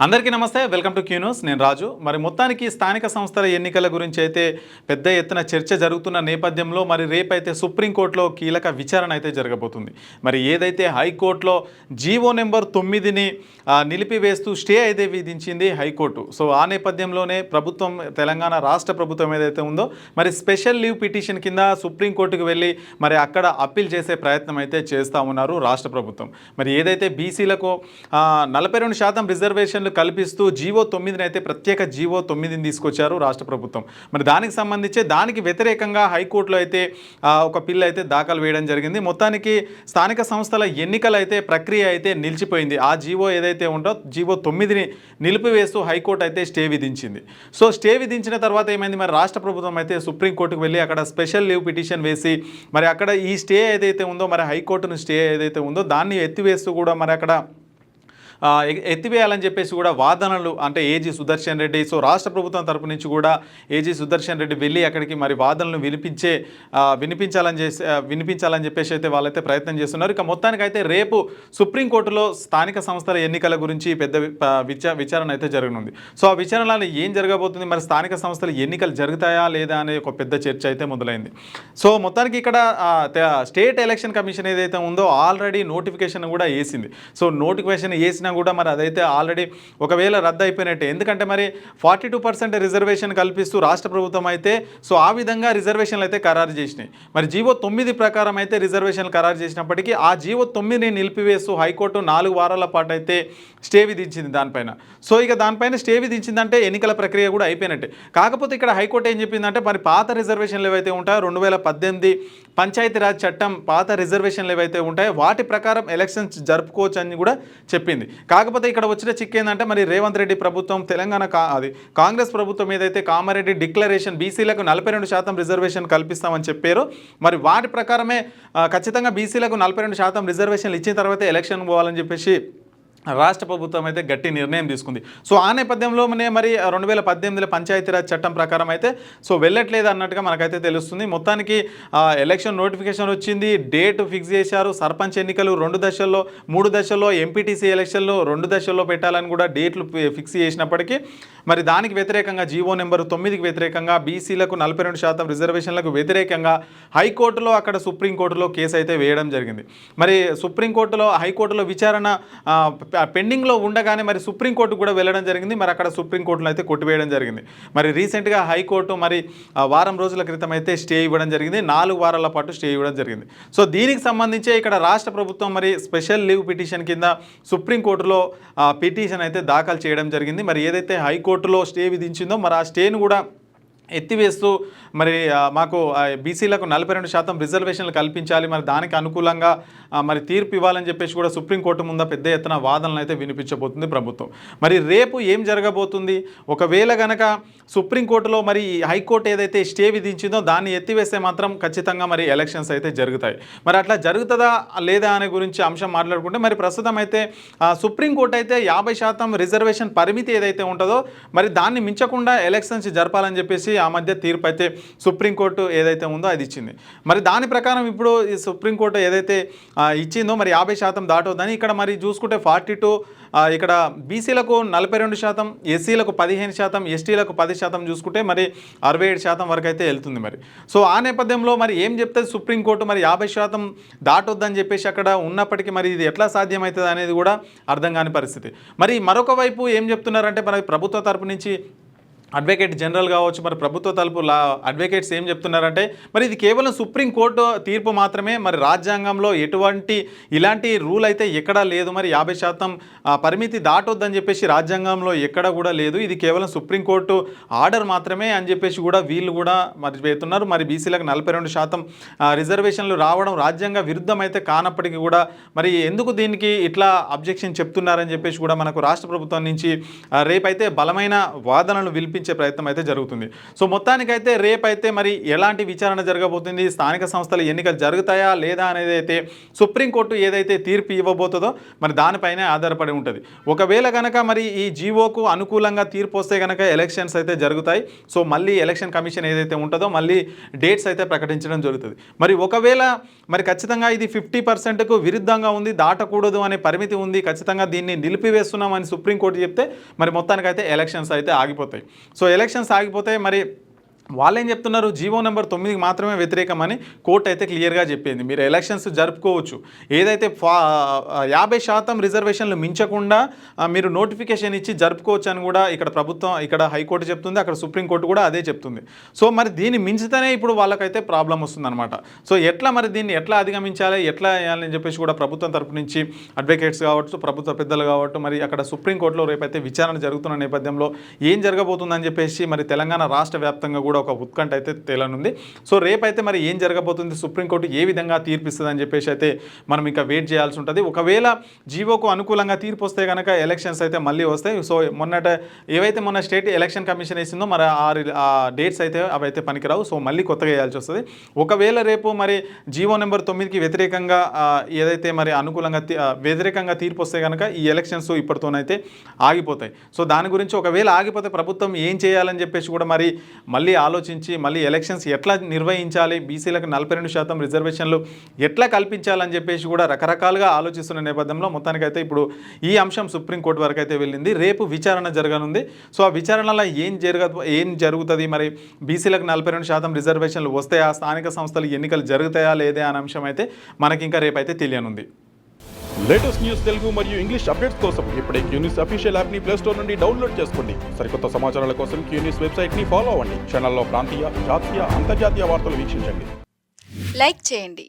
అందరికీ నమస్తే, welcome to Q news. నేను రాజు. మరి మొత్తానికి స్థానిక సంస్థల ఎన్నికల గురించి అయితే పెద్ద ఎత్తున చర్చ జరుగుతున్న నేపథ్యంలో మరి రేపైతే సుప్రీంకోర్టులో కీలక విచారణ అయితే జరగబోతుంది. మరి ఏదైతే హైకోర్టులో జీవో నెంబర్ 9ని నిలిపివేస్తూ స్టే అయితే విధించింది హైకోర్టు. సో ఆ నేపథ్యంలోనే ప్రభుత్వం, తెలంగాణ రాష్ట్ర ప్రభుత్వం ఏదైతే ఉందో మరి స్పెషల్ లీవ్ పిటిషన్ కింద సుప్రీంకోర్టుకు వెళ్ళి మరి అక్కడ అప్పీల్ చేసే ప్రయత్నం అయితే చేస్తూ ఉన్నారు రాష్ట్ర ప్రభుత్వం. మరి ఏదైతే బీసీలకు 42% రిజర్వేషన్ కల్పిస్తూ జీవో 9ని అయితే ప్రత్యేక జీవో 9ని తీసుకొచ్చారు రాష్ట్ర ప్రభుత్వం. మరి దానికి సంబంధించి దానికి వ్యతిరేకంగా హైకోర్టులో అయితే ఒక పిల్ అయితే దాఖలు వేయడం జరిగింది. మొత్తానికి స్థానిక సంస్థల ఎన్నికలు అయితే ప్రక్రియ అయితే నిలిచిపోయింది. ఆ జీవో ఏదైతే ఉందో జీవో 9ని నిలిపివేస్తూ హైకోర్టు అయితే స్టే విధించింది. సో స్టే విధించిన తర్వాత ఏమైంది, మరి రాష్ట్ర ప్రభుత్వం అయితే సుప్రీంకోర్టుకు వెళ్ళి అక్కడ స్పెషల్ లీవ్ పిటిషన్ వేసి మరి అక్కడ ఈ స్టే ఏదైతే ఉందో మరి హైకోర్టును స్టే ఏదైతే ఉందో దాన్ని ఎత్తివేస్తూ కూడా మరి అక్కడ ఎత్తివేయాలని చెప్పేసి కూడా వాదనలు అంటే ఏజీ సుదర్శన్ రెడ్డి, సో రాష్ట్ర ప్రభుత్వం తరపు నుంచి కూడా ఏజీ సుదర్శన్ రెడ్డి వెళ్ళి అక్కడికి మరి వాదనలు వినిపించాలని చెప్పేసి అయితే వాళ్ళైతే ప్రయత్నం చేస్తున్నారు. ఇక మొత్తానికైతే రేపు సుప్రీంకోర్టులో స్థానిక సంస్థల ఎన్నికల గురించి పెద్ద విచారణ అయితే జరగనుంది. సో ఆ విచారణలో ఏం జరగబోతుంది, మరి స్థానిక సంస్థల ఎన్నికలు జరుగుతాయా లేదా అనే ఒక పెద్ద చర్చ అయితే మొదలైంది. సో మొత్తానికి ఇక్కడ స్టేట్ ఎలక్షన్ కమిషన్ ఏదైతే ఉందో ఆల్రెడీ నోటిఫికేషన్ కూడా వేసింది. సో నోటిఫికేషన్ వేసిన కూడా మరి అదైతే ఆల్రెడీ ఒకవేళ రద్దు అయిపోయినట్టే. ఎందుకంటే మరి 42% రిజర్వేషన్ కల్పిస్తూ రాష్ట్ర ప్రభుత్వం అయితే సో ఆ విధంగా రిజర్వేషన్లు అయితే ఖరారు చేసినాయి. మరి జీవో 9 ప్రకారం అయితే రిజర్వేషన్లు ఖరారు చేసినప్పటికీ ఆ జీవో 9ని నిలిపివేస్తూ హైకోర్టు 4 వారాల పాటు అయితే స్టే విధించింది దానిపైన. సో ఇక దానిపైన స్టే విధించిందంటే ఎన్నికల ప్రక్రియ కూడా అయిపోయినట్టే. కాకపోతే ఇక్కడ హైకోర్టు ఏం చెప్పిందంటే మరి పాత రిజర్వేషన్లు ఏవైతే ఉంటాయో 2018 పంచాయతీరాజ్ చట్టం పాత రిజర్వేషన్లు ఏవైతే ఉంటాయో వాటి ప్రకారం ఎలక్షన్స్ జరుపుకోవచ్చు అని కూడా చెప్పింది. కాకపోతే ఇక్కడ వచ్చిన చిక్కు ఏంటంటే మరి రేవంత్ రెడ్డి ప్రభుత్వం, తెలంగాణ కాంగ్రెస్ ప్రభుత్వం ఏదైతే కామారెడ్డి డిక్లరేషన్ బీసీలకు 42% రిజర్వేషన్ కల్పిస్తామని చెప్పారో మరి వాటి ప్రకారమే ఖచ్చితంగా బీసీలకు 42% రిజర్వేషన్లు ఇచ్చిన తర్వాత ఎలక్షన్ పోవాలని చెప్పేసి రాష్ట్ర ప్రభుత్వం అయితే గట్టి నిర్ణయం తీసుకుంది. సో ఆ నేపథ్యంలోనే మరి 2018 పంచాయతీరాజ్ చట్టం ప్రకారం అయితే సో వెళ్ళట్లేదు అన్నట్టుగా మనకైతే తెలుస్తుంది. మొత్తానికి ఎలక్షన్ నోటిఫికేషన్ వచ్చింది, డేట్ ఫిక్స్ చేశారు. సర్పంచ్ ఎన్నికలు 2 దశల్లో, 3 దశల్లో, ఎంపీటీసీ ఎలక్షన్లు 2 దశల్లో పెట్టాలని కూడా డేట్లు ఫిక్స్ చేసినప్పటికీ మరి దానికి వ్యతిరేకంగా జీవో నెంబర్ 9కి వ్యతిరేకంగా బీసీలకు 42% రిజర్వేషన్లకు వ్యతిరేకంగా హైకోర్టులో అక్కడ సుప్రీంకోర్టులో కేసు అయితే వేయడం జరిగింది. మరి సుప్రీంకోర్టులో హైకోర్టులో విచారణ పెండింగ్లో ఉండగానే మరి సుప్రీంకోర్టు కూడా వెళ్ళడం జరిగింది. మరి అక్కడ సుప్రీంకోర్టులో అయితే కొట్టివేయడం జరిగింది. మరి రీసెంట్గా హైకోర్టు మరి వారం రోజుల క్రితం అయితే స్టే ఇవ్వడం జరిగింది. 4 వారాల పాటు స్టే ఇవ్వడం జరిగింది. సో దీనికి సంబంధించి ఇక్కడ రాష్ట్ర ప్రభుత్వం మరి స్పెషల్ లీవ్ పిటిషన్ కింద సుప్రీంకోర్టులో పిటిషన్ అయితే దాఖలు చేయడం జరిగింది. మరి ఏదైతే హైకోర్టులో స్టే విధించిందో మరి ఆ స్టేను కూడా ఎత్తివేస్తూ మరి మాకు బీసీలకు 42% రిజర్వేషన్లు కల్పించాలి, మరి దానికి అనుకూలంగా మరి తీర్పు ఇవ్వాలని చెప్పేసి కూడా సుప్రీంకోర్టు ముందు పెద్ద ఎత్తున వాదనలు అయితే వినిపించబోతుంది ప్రభుత్వం. మరి రేపు ఏం జరగబోతుంది, ఒకవేళ గనక సుప్రీంకోర్టులో మరి హైకోర్టు ఏదైతే స్టే విధించిందో దాన్ని ఎత్తివేస్తే మాత్రం ఖచ్చితంగా మరి ఎలక్షన్స్ అయితే జరుగుతాయి. మరి అట్లా జరుగుతుందా లేదా అనే గురించి అంశం మాట్లాడుకుంటే మరి ప్రస్తుతం అయితే సుప్రీంకోర్టు అయితే 50% రిజర్వేషన్ పరిమితి ఏదైతే ఉంటుందో మరి దాన్ని మించకుండా ఎలక్షన్స్ జరపాలని చెప్పేసి ఆ మధ్య తీర్పు అయితే సుప్రీంకోర్టు ఏదైతే ఉందో అది ఇచ్చింది. మరి దాని ప్రకారం ఇప్పుడు ఈ సుప్రీంకోర్టు ఏదైతే ఇచ్చిందో మరి 50% దాటొద్దని ఇక్కడ మరి చూసుకుంటే 42, ఇక్కడ బీసీలకు 42%, ఎస్సీలకు 15%, ఎస్టీలకు 10% చూసుకుంటే మరి 67% వరకు అయితే వెళ్తుంది. మరి సో ఆ నేపథ్యంలో మరి ఏం చెప్తుంది సుప్రీంకోర్టు, మరి 50% దాటొద్దని చెప్పేసి అక్కడ ఉన్నప్పటికీ మరి ఇది ఎట్లా సాధ్యమవుతుంది అనేది కూడా అర్థం కాని పరిస్థితి. మరి మరొక వైపు ఏం చెప్తున్నారంటే మరి ప్రభుత్వ తరపు నుంచి అడ్వకేట్ జనరల్ కావచ్చు, మరి ప్రభుత్వ తరపు అడ్వకేట్స్ ఏం చెప్తున్నారంటే మరి ఇది కేవలం సుప్రీంకోర్టు తీర్పు మాత్రమే, మరి రాజ్యాంగంలో ఇలాంటి రూల్ అయితే ఎక్కడా లేదు, మరి 50% పరిమితి దాటొద్దని చెప్పేసి రాజ్యాంగంలో ఎక్కడ కూడా లేదు, ఇది కేవలం సుప్రీంకోర్టు ఆర్డర్ మాత్రమే అని చెప్పేసి కూడా వీళ్ళు కూడా మరి చెప్తున్నారు. మరి బీసీలకు 42% రిజర్వేషన్లు రావడం రాజ్యాంగ విరుద్ధం అయితే కానప్పటికీ కూడా మరి ఎందుకు దీనికి ఇట్లా అబ్జెక్షన్ చెప్తున్నారని చెప్పేసి కూడా మనకు రాష్ట్ర ప్రభుత్వం నుంచి రేపైతే బలమైన వాదనలు వినిపించే ప్రయత్నం అయితే జరుగుతుంది. సో మొత్తానికైతే రేపైతే మరి ఎలాంటి విచారణ జరగబోతుంది, స్థానిక సంస్థల ఎన్నికలు జరుగుతాయా లేదా అనేది అయితే సుప్రీంకోర్టు ఏదైతే తీర్పు ఇవ్వబోతుందో మరి దానిపైనే ఆధారపడి ఉంటుంది. ఒకవేళ కనుక మరి ఈ జీవోకు అనుకూలంగా తీర్పు వస్తే కనుక ఎలక్షన్స్ అయితే జరుగుతాయి. సో మళ్ళీ ఎలక్షన్ కమిషన్ ఏదైతే ఉంటుందో మళ్ళీ డేట్స్ అయితే ప్రకటించడం జరుగుతుంది. మరి ఒకవేళ మరి ఖచ్చితంగా ఇది 50%కు విరుద్ధంగా ఉంది, దాటకూడదు అనే పరిమితి ఉంది, ఖచ్చితంగా దీన్ని నిలిపివేస్తున్నామని సుప్రీంకోర్టు చెప్తే మరి మొత్తానికైతే ఎలక్షన్స్ అయితే ఆగిపోతాయి. సో ఎలక్షన్స్ ఆగిపోతే మరి వాళ్ళు ఏం చెప్తున్నారు, జీవో నెంబర్ 9కి మాత్రమే వ్యతిరేకమని కోర్టు అయితే క్లియర్గా చెప్పింది. మీరు ఎలక్షన్స్ జరుపుకోవచ్చు, ఏదైతే 50% రిజర్వేషన్లు మించకుండా మీరు నోటిఫికేషన్ ఇచ్చి జరుపుకోవచ్చు అని కూడా ఇక్కడ ప్రభుత్వం, ఇక్కడ హైకోర్టు చెప్తుంది, అక్కడ సుప్రీంకోర్టు కూడా అదే చెప్తుంది. సో మరి దీన్ని మించితేనే ఇప్పుడు వాళ్ళకైతే ప్రాబ్లం వస్తుందన్నమాట. సో ఎట్లా మరి దీన్ని ఎట్లా అధిగమించాలి, ఎట్లా వేయాలని చెప్పేసి కూడా ప్రభుత్వం తరపు నుంచి అడ్వకేట్స్ కావచ్చు, ప్రభుత్వ పెద్దలు కావచ్చు, మరి అక్కడ సుప్రీంకోర్టులో రేపైతే విచారణ జరుగుతున్న నేపథ్యంలో ఏం జరగబోతుందని చెప్పేసి మరి తెలంగాణ రాష్ట్ర వ్యాప్తంగా కూడా ఒక ఉత్కంఠ అయితే తేలనుంది. సో రేపైతే మరి ఏం జరగబోతుంది, సుప్రీంకోర్టు ఏ విధంగా తీర్పు ఇస్తుందని చెప్పేసి అయితే మనం ఇంకా వెయిట్ చేయాల్సి ఉంటుంది. ఒకవేళ జీవోకు అనుకూలంగా తీర్పు వస్తే కనుక ఎలక్షన్స్ అయితే మళ్ళీ వస్తాయి. సో మొన్న స్టేట్ ఎలక్షన్ కమిషన్ వేసిందో మరి ఆ డేట్స్ అయితే అవైతే పనికిరావు. సో మళ్ళీ కొత్తగా వేయాల్సి వస్తుంది. ఒకవేళ రేపు మరి జీవో నెంబర్ 9కి వ్యతిరేకంగా ఏదైతే మరి వ్యతిరేకంగా తీర్పు వస్తే కనుక ఈ ఎలక్షన్స్ ఇప్పటితోనైతే ఆగిపోతాయి. సో దాని గురించి ఒకవేళ ఆగిపోతే ప్రభుత్వం ఏం చేయాలని చెప్పేసి కూడా మళ్ళీ ఆలోచించి మళ్ళీ ఎలక్షన్స్ ఎట్లా నిర్వహించాలి, బీసీలకు 42% రిజర్వేషన్లు ఎట్లా కల్పించాలని చెప్పేసి కూడా రకరకాలుగా ఆలోచిస్తున్న నేపథ్యంలో మొత్తానికైతే ఇప్పుడు ఈ అంశం సుప్రీంకోర్టు వరకు అయితే వెళ్ళింది. రేపు విచారణ జరగనుంది. సో ఆ విచారణలో ఏం జరుగుతుంది, మరి బీసీలకు 42% రిజర్వేషన్లు వస్తాయా, స్థానిక సంస్థలు ఎన్నికలు జరుగుతాయా లేదా అనే అంశం అయితే మనకి ఇంకా రేపైతే తెలియనుంది. లేటెస్ట్ న్యూస్ తెలుగు మరియు ఇంగ్లీష్ అప్డేట్స్ కోసం ఇప్పుడే క్యూన్యూస్ అఫీషియల్ యాప్ ని ప్లే స్టోర్ నుండి డౌన్లోడ్ చేసుకోండి. సరికొత్త సమాచారాల కోసం క్యూన్యూస్ వెబ్సైట్ ని ఫాలో అవ్వండి. ఛానల్లో ప్రాంతీయ, జాతీయ, అంతర్జాతీయ వార్తలు వీక్షించండి. లైక్ చేయండి.